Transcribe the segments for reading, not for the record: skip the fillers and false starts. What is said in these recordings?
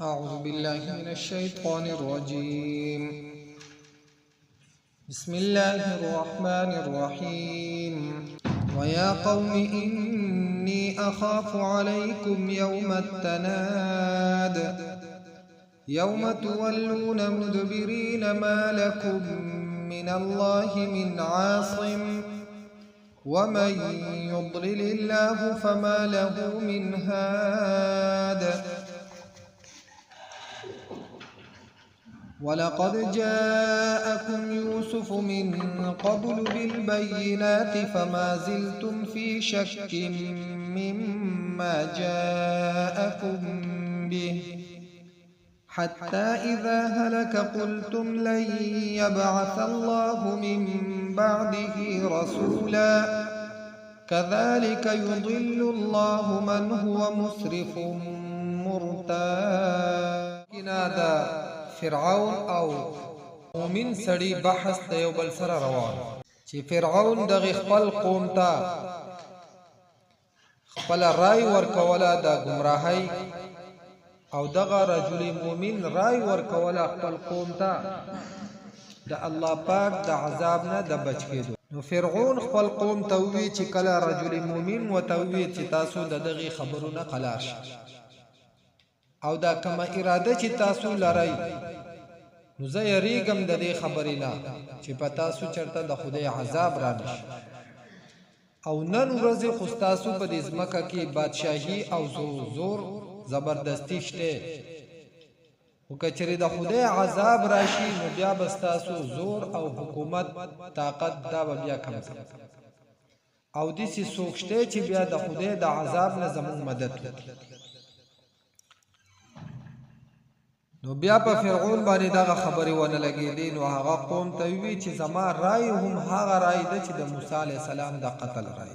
أعوذ بالله من الشيطان الرجيم. بسم الله الرحمن الرحيم. ويا قوم إني أخاف عليكم يوم التناد يوم تولون مدبرين ما لكم من الله من عاصم ومن يضلل الله فما له من هاد. ولقد جاءكم يوسف من قبل بالبينات فما زلتم في شك مما جاءكم به حتى إذا هلك قلتم لن يبعث الله من بعده رسولا كذلك يضل الله من هو مسرف مرتاب. فرعون او مومن سړي بحث د یو بل سره روان چې فرعون د خپل قوم ته خپل رای ورکوله د گمراهۍ او دغه رجل مومن رای ورکوله خپل قوم ته د الله پاک د عذاب نه د بچ کېدو. نو فرعون خپل قوم ته وی چې کله رجل مومن وتوی چې تاسو دغه خبرونه خلاص او دا کما اراده چې تاسو لرئ نو زه یریږم د دې خبرې نه چې په تاسو چرته د خدای عذاب رانشي او نن ورځ خو تاسو په دې ځمکه کې بادشاهي او زور زبردستی شته او کچری د خدای عذاب راشي نو بیا به تاسو زور او حکومت طاقت دا بیا کم او دې سې سوچته چې بیا د خدای د عذاب نه زموږ مدد وکړي. نو بیا په فرعون باندې دغه خبرې ونه لګېدې. نو هغه قوم ته وی چې زما رای هم هغه رای ده چې د موسی علیه السلام د قتل رای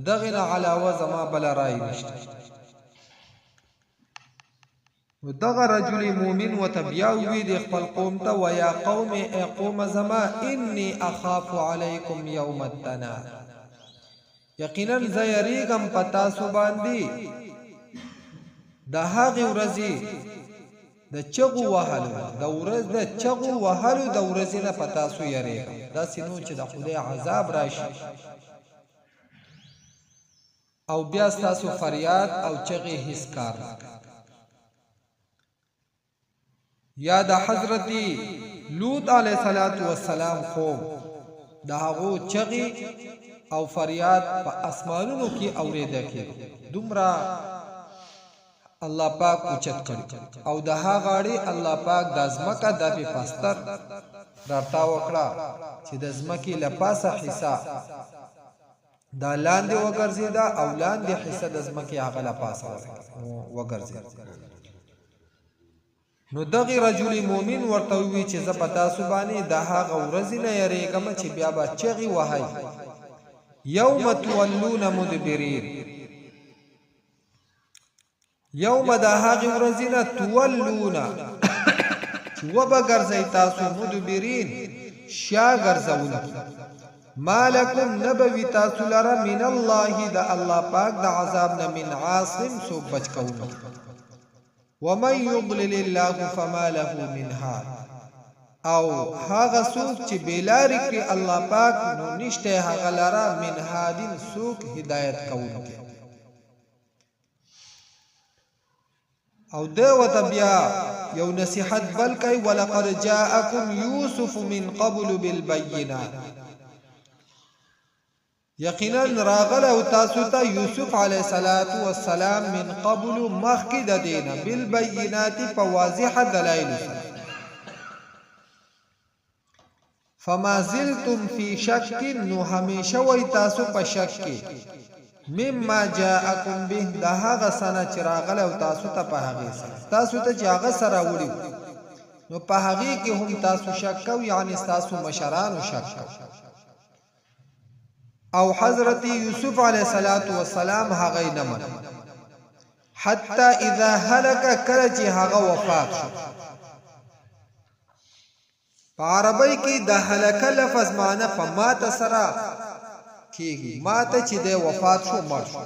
دغه نه علاوه زما بل رای نشته. نو دغه رجل مومن وتبیا وی د خپل قوم ته ویا قوم ای قوم زما انی اخاف علیکم یوم التناد یقینا زه یریږم په تاسو باندې د هغې ورځې د چغو وهلو د چغو وهلو د ورځې نه په تاسو یریږم. داسې نو چې د خدای عذاب راشي او بیا ستاسو فریاد او چغې هیڅ کار نه کوي. یا د حضرت لوط علیه السلام قوم د هغو چغې او فریاد په اسمانونو کې اورېده کېده. دومره الله پاک اوچت کړي او د هغه غاړي الله پاک د ازمکه د پاستر راتا وکړه چې د ازمکه لپاسه حصہ دا لاندې وګرځیدا او لاندې حصہ د ازمکه هغه لپاسه وګرځیدا. نو دغه رجل مومن ورته وی چې زه په تاسو باندې د هغه ورځې نه یریږم چې بیا به چغي وهي یوم تولون مدبرین یوم دا هغه ورځې نه تولون چې وبګرځي تاسو مدبرین شا ګرځون مالکم نبوي تاسو لره من الله د الله پاک د عذاب نه من عاصم سو بچ کوو. ومن يضلل الله فما له من هاد او هغه څوک چې بیلاری کې الله پاک نو نشته هغه لره من هادین څوک هدایت کوونکی. او ده وتبیا یو نصیحت بل کوي ولقد جاءكم يوسف من قبل بالبينات یقینا راغله او تاسو ته یوسف علیه السلام من قبل مخکې د دینه بالبينات په واضح دلایل فما زلتم في شك نو همیشه وای تاسو په شک کې مما جاءكم به ده هغه سنه چې راغله او تاسو ته په هغه تاسو ته چې هغه سره وړي نو په هغه کې هم تاسو شک کوئ یعنی تاسو مشران شک او حضرت یوسف علیه السلام هغه نه من حتی اذا هلك کله چې هغه وفات شو. په عربی کې د هلك لفظ معنی په مات سره کیږي ماته چې د وفات شو مړ شو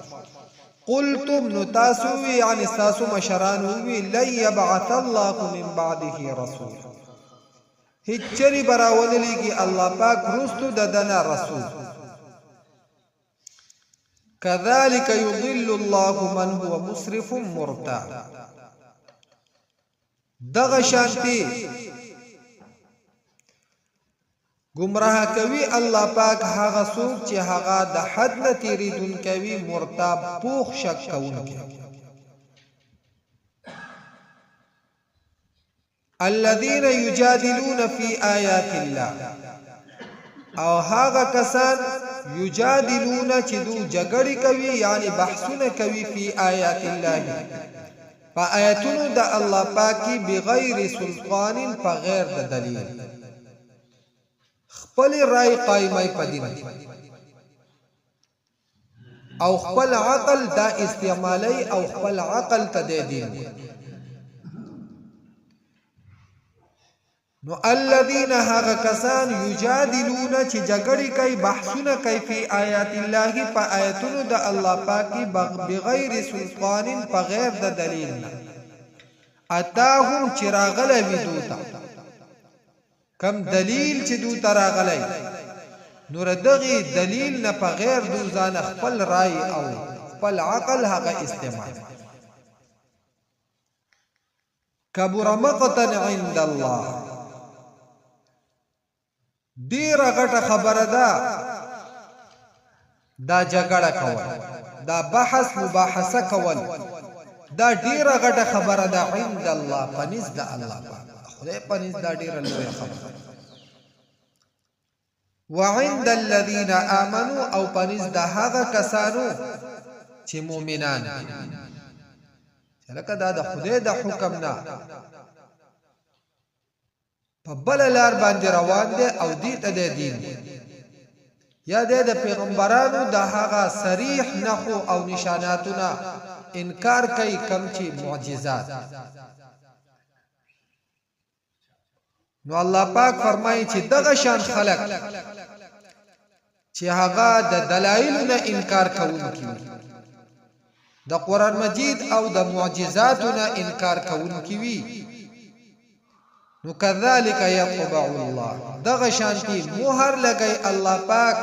قلتم نو تاسو وی یعنی تاسو مشران وی لن یبعث الله من بعده رسول هچری براوللیږي الله پاک رستو ددنا رسول كذلك يضل الله من هو مسرف مرتاب دغه شانتی گمراه کوي الله پاک هغه څوک چې هغه د حد نه تیریدون کوي مرتاب پوخ شک کوونکی الذين يجادلون في آيات الله او هغه کسان یجادلون چې دو جګړې کوي یعنی بحثونه کوي فی آیات الله فآیاتونو د الله پاکی بغیر سلطان بغیر د دلیل خپل رای قائمای پدین او خپل عقل دا استعمالی او خپل عقل تدیدین نو الذين هغه کسان یجادلون چې جګړې کوي بحثونه کوي په آیات الله په آیاتونو د الله پاکي بغیر سلطان بغیر د دلیل نه اتاهم چراغله ودوتا کم دلیل چې دو تراغلی نور دغه دلیل نه بغیر دو ځان خپل رای او خپل عقل هغه استعمال کبر مقتا عند الله دیر غټه خبره ده دا جګړه کول دا بحث مباحثه کول دا ډیره غټه خبره ده عند الله پنځ د الله خدای پنځ دا ډیره لوی خبره وعند الذين امنوا او پنځ د هغه کسانو چې مؤمنان لکه دا د خدای د حکم نه په بل لار باندې روان دي او دې ته د دین یا د پیغمبرانو د هغه صریح نخو او نشاناتونه انکار کوي کم چې معجزات نو الله پاک فرمایي چې دغه شان خلق چې هغه د دلایل نه انکار کوونکي د قران مجید او د معجزاتو نه انکار کوونکي وي نو كذلك يطبع الله دغه شانتی مهر لګي الله پاک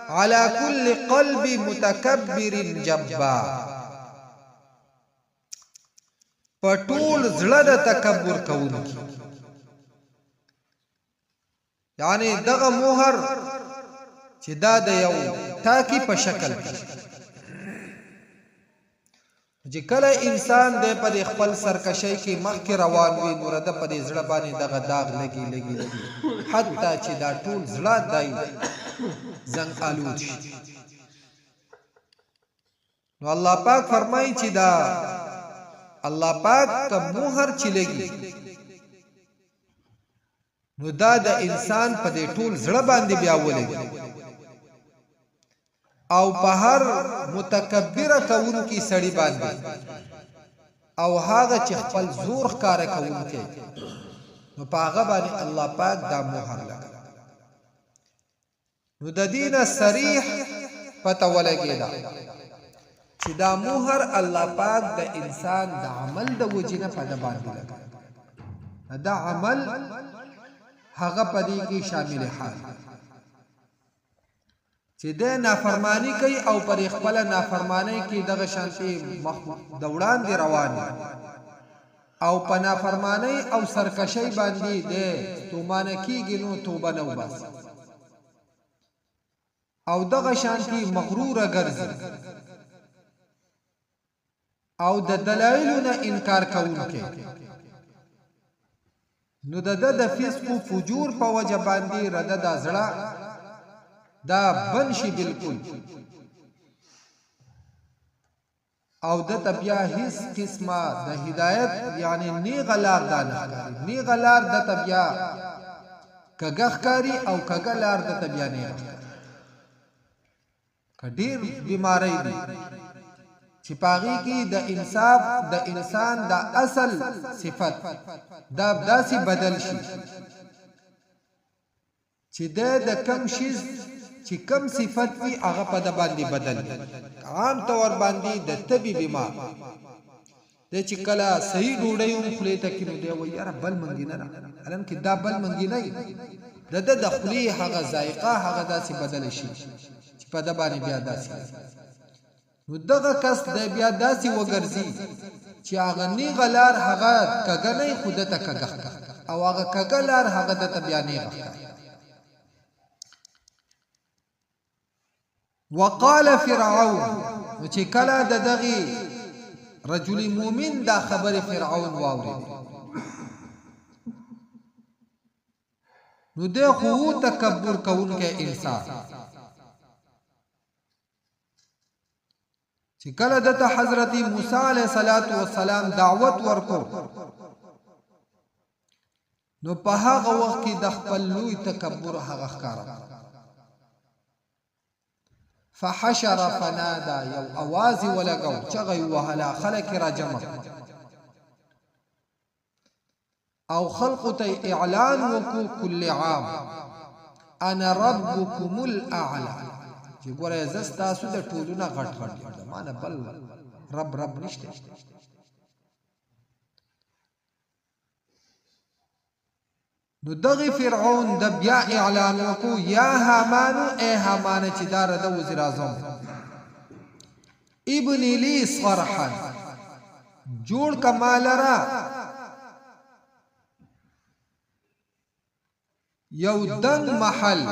على كل قلب متكبر جبار پټول زړه د تکبر کوونکی یعنی دغه مهر چې دا د یو تاکی په شکل چې کله انسان د په خپل سرکشي کې مخ کې روان وي نور د په زړه باندې دغه داغ لګي حتی چې دا ټول زړه دای زنګ آلود شي نو الله پاک فرمایي چې دا الله پاک ته مهر چې لګي نو دا د انسان په دې ټول زړه باندې بیا ولګي او په هر متکبر کوونکی سړی باندې او هغه چې خپل زور ښکار کوونکی نو په هغه باندې الله پاک دا مهر لګي نو د دینه صریح پته ولګیدا چې دا مهر الله پاک د انسان د عمل د وجنه په د باندې لګي دا عمل هغه پدې کې شامل حال چې د نافرمانی کوي او پر خپل نافرمانی کې دغه شانتي دوړان دي روان او په نافرمانی او سرکشي باندې د تومانه کېږي نو توبه نو بس او دغه شانتي مغرور ګرځي او د دلایلونو انکار کوونکی نو د فسق او فجور په وجه باندې رد د زړه دا بنشي بالکل او د تبیا هیڅ قسمه د هدایت یعنی نی غلار دانه نی غلار د تبیا کګخکاری او کګلار د تبیا نه کډیر بیماری دي چې پاغي کې د انصاف د انسان د اصل صفت دا داسي بدل شي چې د کم شي چې کم صفت وي هغه په د باندې بدل عام طور باندې د تبي بیمار د چې کله صحیح ډوډۍ هم خولې ته کینو دی وای یاره بل منګی نه علم کې دا بل منګی نه د خولې هغه ذایقه هغه داسې بدل شي چې په د باندې بیا داسې نو دغه کس د بیا داسې وګرځي چې هغه نی غلار هغه کګه نه خود ته کګه او هغه کګه لار هغه د بیا نه غه وقال فرعون چې کله دغه رجل مومن دا خبر فرعون واوري نو ده خو تکبر کوونکی انسان چې کله د حضرت موسی علیه السلام دعوت ورکو نو په هغه وخت کې د خپل لوی تکبر هغه ښکارا فحشر فنادى یو आवाज ولګو چغې وهلا خلق را جمع او خلق ته اعلان وکړو کل عام انا ربكم الاعلى چې ګوره زستا سود ټولونه غټ غټ معنا بل رب نشته نو دغه فرعون د بیا اعلان وکړو یا هامان اے هامان چې دار د وزیر اعظم ابن لی صرحا جوړ کمالرا یو دنگ محل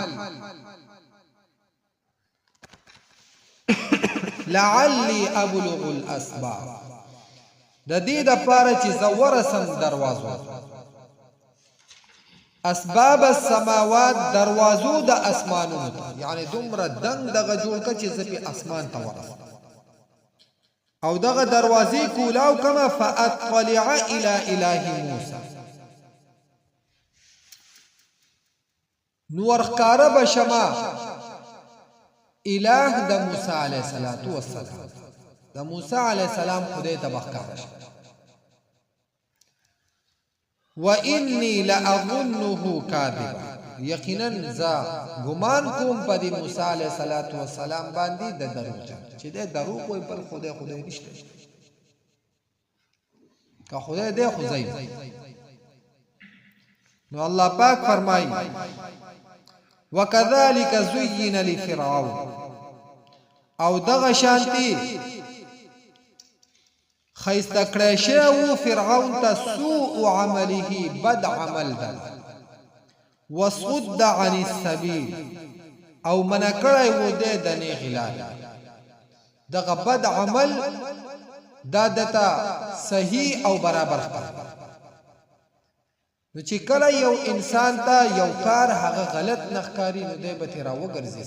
لعلی ابلغ الاسباب د دې د پاره چې زورسم دروازو اسباب السماوات دروازو د اسمانونو ته یعنی دومره دنگ دغه جوړ ک چې زپی اسمان ته ورسه او دغه دروازې کولاو کما فاطلع الى اله موسی نور خکاره بشما اله د موسی علیه السلام د موسی علیه السلام خدای ته بخکاره وإني لأظنه كاذبا یقینا ذا ګمان کوم په دې موسی علیه السلام باندې د دروغ چې د دروغ وي پر خدای نشته که خدای دې خدای نو الله پاک فرمایي وكذلك زين لفرعون او دغه شانتي خیسته کړی شو فرعون ته سوء عمله بد عمل ده وصد عن السبيل او من کړی و دې د نه غلال دغه بد عمل دا دته صحیح او برابر نو چې کله یو انسان ته یو کار هغه غلط نخکاری نو دی به تیرا وګرځي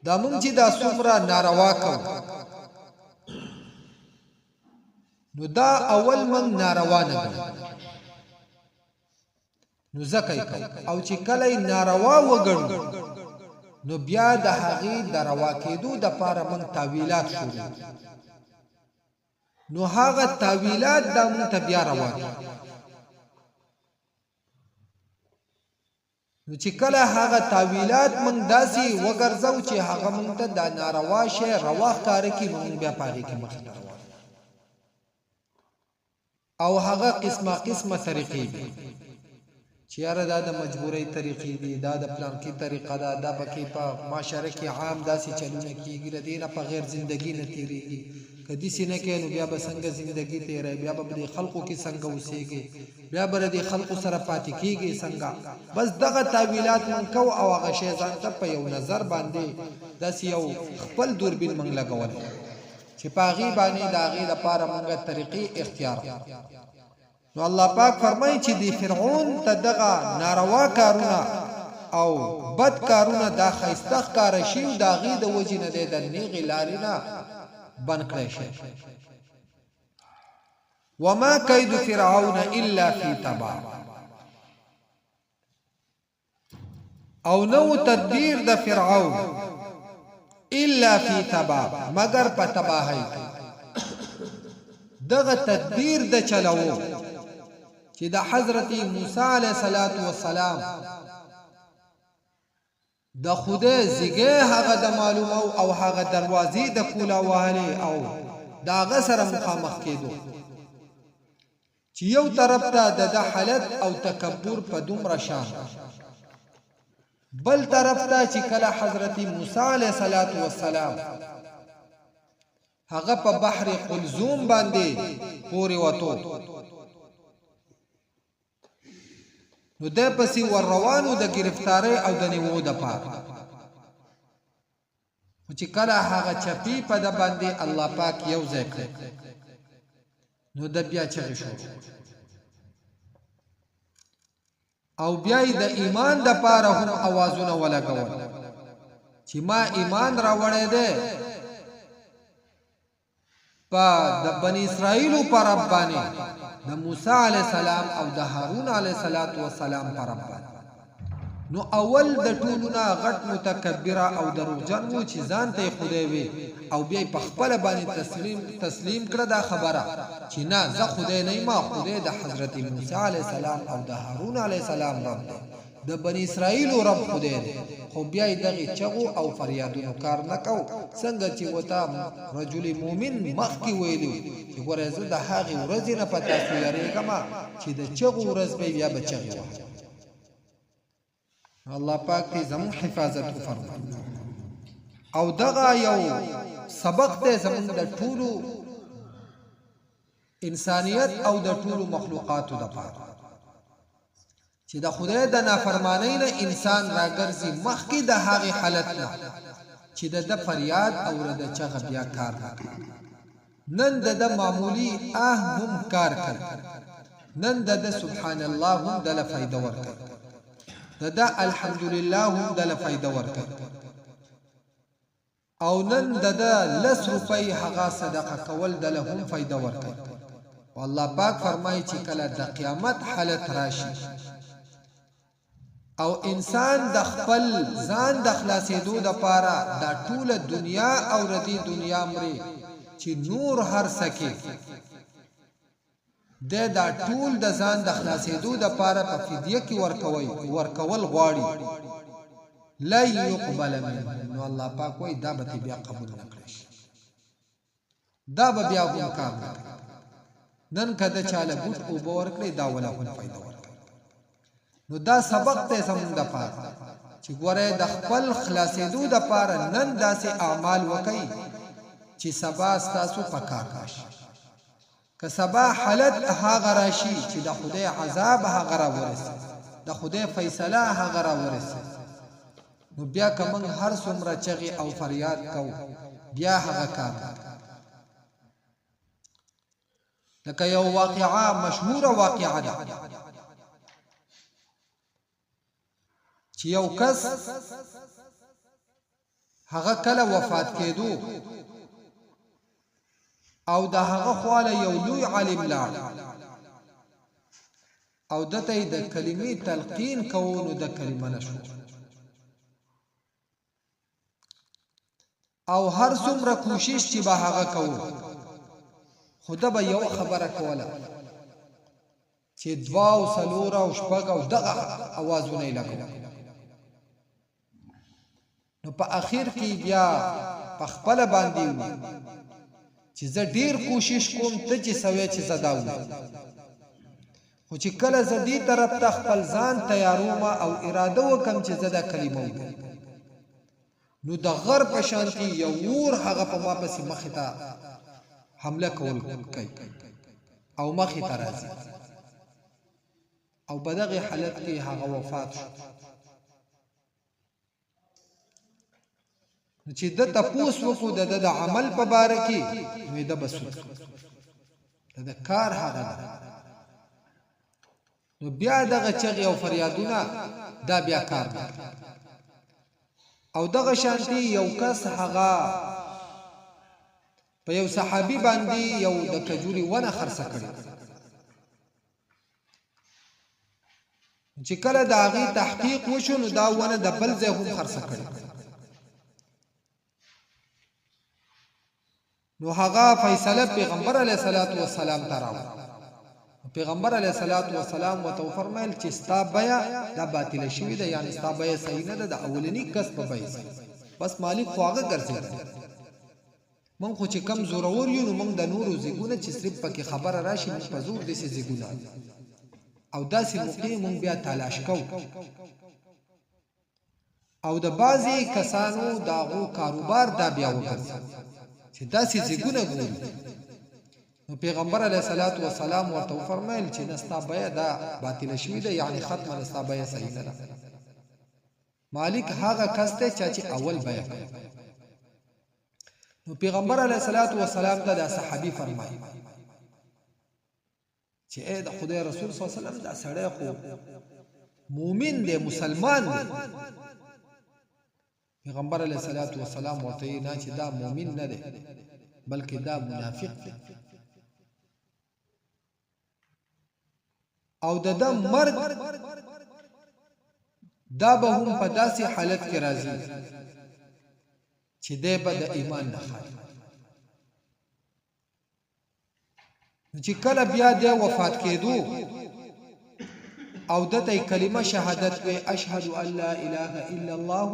دا مونږ چې دا څومره ناروا کوو نو دا اول مونږ ناروا نه کوو نو زکه او چې کله ناروا وګڼو نو بیا د هغې د روا کېدو د پاره مونږ تاویلات شروع نو هغه تاویلات د مونږ ته بیا روا نو چې کله هغه تاویلات مونږ داسې وګرځو چې هغه مونږ ته د ناروا شی روا ښکاره کړي مونږ بیا پاږي کې مخ او هغه قسمه طریقې دي چې یاره دا د مجبورۍ طریقې دي دا د پلان کې طریقه ده دا پکې په معاشره کې عام داسې چلونه کېږي د دې نه په غیر زندګي نه تېرېږي که داسې نه کوې نو بیا به څنګه زندګي تېروي بیا به د خلقو کې څنګه اوسېږي بیا به د خلقو سره پاتې کېږي څنګه بس دغه تاویلات مونږ کوو او هغه شی ځان ته په یو نظر باندې داسې یو خپل دوربین مونږ لګولی چې په هغې باندې د هغې لپاره مونږ طریقې اختیار نو الله پاک فرمایي چې د فرعون ته دغه ناروا کارونه او بد کارونه دا ښایسته ښکاره شي د هغې د وجې نه دی د نیغې لارې نه بند کړی شي وما کید فرعون الا فی تباب او نو تدبیر د فرعون الا فی تباب مگر په تباهی دغه تدبیر د چلو چې د حضرت موسی علیه السلام د خدای زیګه هغه د معلومه او هغه دروازې د کولا وهلې او دا غسر مخامخ کېدو چې یو طرف ته د حالت او تکبر په دومره شان بل طرف ته چې کله حضرت موسی علیه السلام هغه په بحر قلزوم باندې پورې وته نو د پسې ور روانو د گرفتاری او د نیوو د پاره چې کله هغه چپی په د باندې الله پاک یو ځای کړ نو د بیا چغې شو او بیا د ایمان د پاره هم اوازونه ولګول چې ما ایمان راوړی دی په د بنی اسرائیل پر رب باندې د موسی علی السلام او د هارون علی السلام پر رب باندې نو اول د ټولونه غټ متکبر او دروغجن وو چې ځان ته خدای وي او بیا په خپل باندې تسلیم کړه دا خبره چې نه زه خدای نه ما خدای د حضرت موسی علی السلام او د هارون علی السلام رب دی د بنی اسرائیل رب خدای دی خو بیا دغه چغو او فریادونو کار نکاو څنګه چې وتا رجل مؤمن مخ کی ویلو چې ګوره زه د هغه ورځې نه پتا سویریږم چې د چغو ورځ به بیا بچي الله پاک دې زموږ حفاظت وفرمایي او دغه یو سبق ته زموږ د ټولو انسانیت او د ټولو مخلوقاتو لپاره چې د خدای د نافرمانی نه انسان راګرځي مخکې د هغه حالت نه چې د فریاد او د چغه بیا کار کوي نن د معمولی هم کار کوي نن د سبحان الله هم د فائدہ ورکوي دا الحمدلله هم د فائدہ ورکوي او نن د 10 روپۍ هغه صدقه کول د لهم فائدہ ورکوي والله پاک فرمایي چې کله د قیامت حالت راشي او انسان د خپل ځان د خلاصېدو لپاره د ټوله دنیا او ردی دنیا مري چې نور هر سکه دا ټول د ځان د خلاصېدو لپاره په فدیه کې ورکول غواړي لا يقبل منه نو الله پاک وایي دا به بیا قبول نکړي دا به بیا هم کار نه نن کده چاله ګوت او باور کړی دا ولا هم فائدہ ورکړي نو دا سبق ته زموږ د پاره چې ګوره د خپل خلاصېدو لپاره نن داسې اعمال وکړي چې سبا تاسو پکار راشي که سبا حالت هغه راشي چې د خدای عذاب هغه را ورسي د خدای فیصله هغه را ورسي نو بیا کوم هر څومره چغي او فریاد کو بیا هغه کار لکه یو واقعه مشهوره واقعه ده چې یو کس هغه کله وفات کېدو او د هغه خواله یو لوی عالم لاړ او دته د کلمې تلقین کوونو د کلمه نشو او هر څومره کوشش چې به هغه کوو خدا به یو خبره کوله چې دوا او سلور او شپږ او دغه اوازونه یې لګول نو په اخر کې بیا په خپل باندې چې زه ډیر کوشش کوم ته چې سوي چې زداو خو چې کله زه دې طرف ته خپل ځان تیاروم او اراده وکم چې زدا کلمه وکم نو د غر په شانتي یو ور هغه په ما پسې مخ ته حمله کول کوي او مخ ته راځي او په دغه حالت کې هغه وفات شو چې د تپوس وکړو د عمل په باره کې نو د بسو د کار هغه ده نو بیا دغه چغې او فریادونه دا بیا کار ده او دغه شانتي یو کس هغه په یو صحابي باندې یو د کجوري ونه خرڅه کړي چې کله د هغه تحقیق وشو نو دا ونه د بل ځای هم خرڅه کړي نو هغه فیصله پیغمبر علیه الصلاۃ والسلام ته راوړ پیغمبر علیه الصلاۃ والسلام وته فرمایل چې ستا بیا دا باطل شوی ده، یعنی ستا بیا صحیح نه ده، د اولنی کس په بیا بس مالک خواغه ګرځي. مونږ خو چې کم زورور یو نو مونږ د نورو زیګونه چې صرف پکې خبره راشي مونږ په زور دسې زیګونه او داسې موقع مونږ بیا تلاش کوو. او د بعضی کسانو داغو کاروبار دا بیا وکړي چې داسې زیګونه ګوري. نو پیغمبر علیه الصلاۃ والسلام ورته فرمایل چې نستا بیا دا باطل شوی ده، یعنی ختم نستا بیا صحیح نه ده. مالک هغه کس ته چې اول بیا کوي. نو پیغمبر علیه الصلاۃ والسلام ته دا صحابي فرمایي چې اے د خدای رسول صلی الله علیه وسلم دا سړی خو مؤمن دی، مسلمان دی. پیغمبر علیه الصلاۃ والسلام ورته نه چې دا مؤمن نه دی بلکې دا منافق دی، او د مرګ دا به هم په داسې حالت کې راځي چې دی به د ایمان نه خالي. چې کله بیا دی وفات کېدو او دته کلمه شهادت وی اشهد ان لا اله الا الله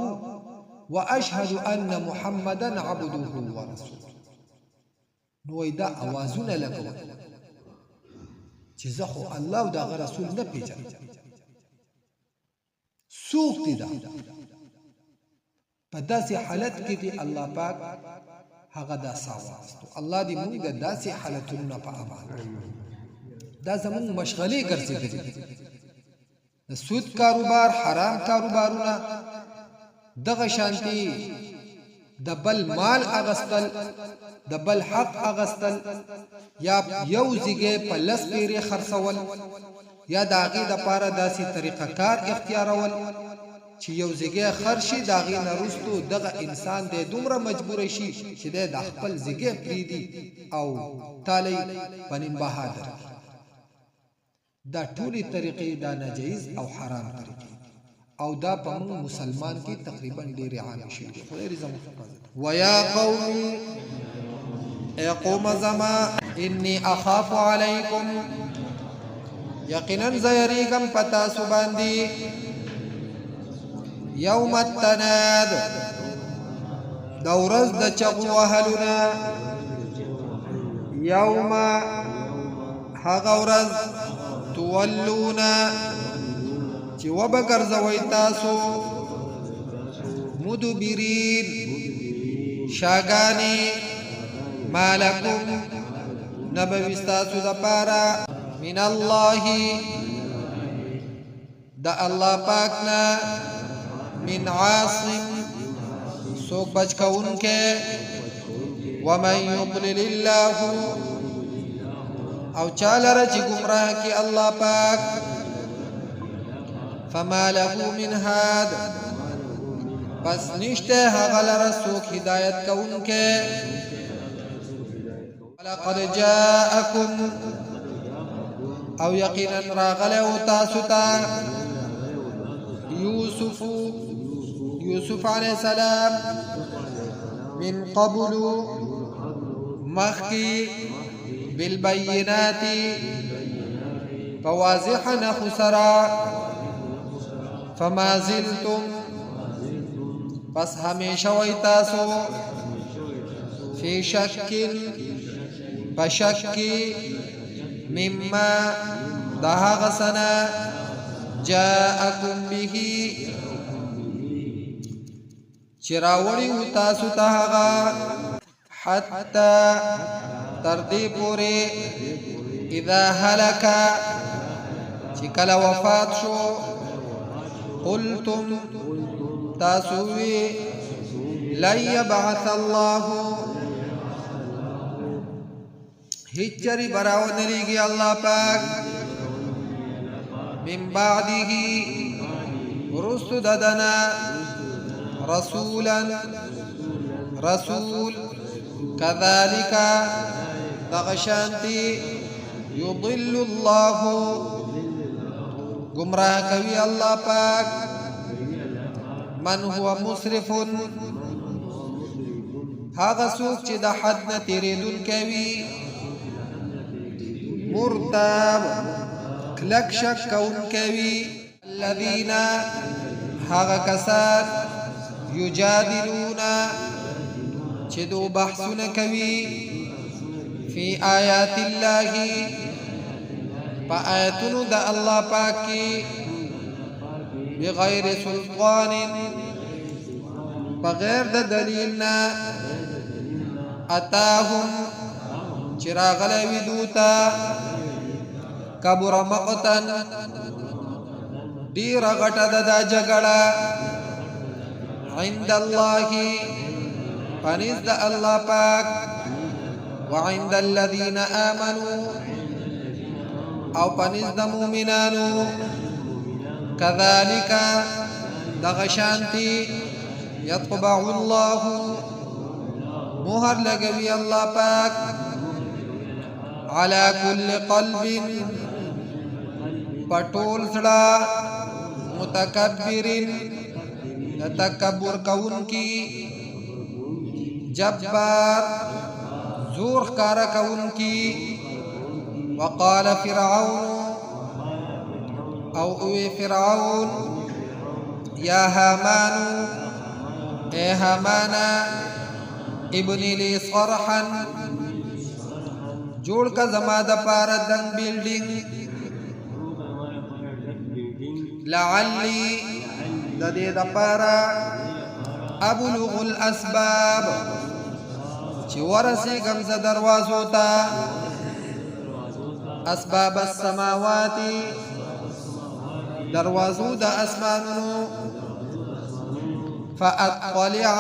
واشهد ان محمدا عبده ورسوله، نو دا اوازونه لګول چې زه خو الله او دغه رسول نه پیژنم. سوختی دا په داسې حالت کې دی الله پاک هغه دا ساواستو. الله دې موږ د داسې حالتونو په امان دا زموږ مشغلې ګرځېدلې. د سود کاروبار، حرام کاروبارونه، دغه شانتي د بل مال اغستل، د بل حق اغستل، یا یو ځای په لس پیری خرڅول، یا د هغې دپاره داسې طریقه کار اختیارول چې یو ځای خرشي د هغې نه وروستو دغه انسان دی دومره مجبوره شي چې دی د خپل ځای پرېږدي او تالی په نیم بها درکړي. دا ټولې طریقې دا ناجایز او حرام طریقې او دا په موږ مسلمان کې تقریبا ډېرې عامې شوي دي. خدای دې زموږ حفاظت وکړي. ویا قومي، ای قوم زما، انی اخاف علیکم، یقینا زه یریږم په تاسو باندې، یوم التناد، د ورځ د چغو وهلو نه، یوم هغه ورځ تولون چې وبګرځوئ تاسو مدبرین شاګانی، ما لکم نبوي ستاسو دپاره من الله د الله پاک نه، من عاصم څوک بچ کوونکی، ومن یضلل الله او چا لره چې ګمراه کړي الله پاک، فما له من هاد پس نشته هغه لره څوک هدایت کوونکی. ولقد جاءکم او یقینا راغلی و تاسو ته یوسف علیه السلام من قبل مخکی بالبینات فواضح نخو سرا، فما زلتم پس ہمیشہ وی تاسو فی شکل پشکی مما دہا غسنا جاءکم به چراوڑی و تاسو تہاغا حتی تردی پوری اذا حلکا چکل وفات شو قلتم تاسوی لن یبعث اللہ ہچری براو نلیگی اللہ پاک من بعده رسل ددنا رسولا رسول كذلك دغشانتي يضل الله گمراه کوي الله پاک من هو مسرف هغه څوک چې د حد نه تیریدون کوي مرتاب کلک شک کون کوي الذین هغه کسان یجادلون چې دو بحثونه کوي فی آیات الله پا آیتونو دا اللہ پاک کی بغیر سلطان بغیر دا دلیلنا اتاهم چراغ لویدوتا کبر مقتن دیر غٹ دا جگڑا عند اللہ پنیز دا اللہ پاک وعند الذین آمنوا او پنیز دا مومنانو كذلك دغشانتی يطبع الله مهر لقوي الله پاک على كل قلب پټول سڑا متکبر تکبر کون کی جبار زور خکارا کون کی وقال فرعون او اوی فرعون یا هامان اے هامانا ابنی لی صرحا جوڑ کا زمادہ پارا دنگ بیلڈنگ لعلی ددید پارا ابلغ الاسباب چی ورسی گمز دروازو تا اسباب السماوات دروازو دا اسمانونو فاطلع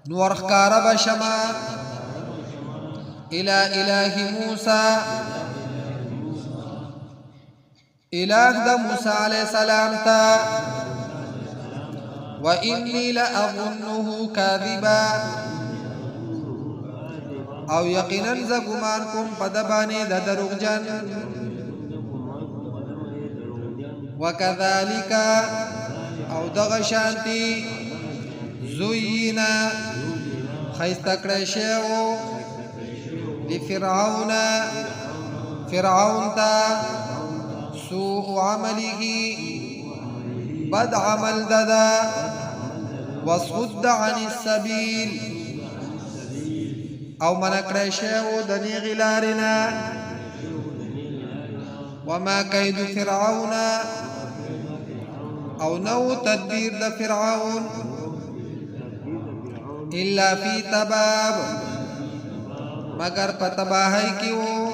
نورخکار بشما الى اله موسى اله دا موسى علیہ السلام تا وإني لأظنه كاذبا او یقینا زگمان کم پدبانی دا دروغجن وكذلك او دغشانتی زوینا خیستکڑشیو لفرعون فرعون تا سوء عمله بد عمل ددا وصد عن السبيل او منکڑشیو دنی غلارنا وما كيد فرعون او نو تدبیر دا فرعون الا فی تباب مگر پتباہی کیوں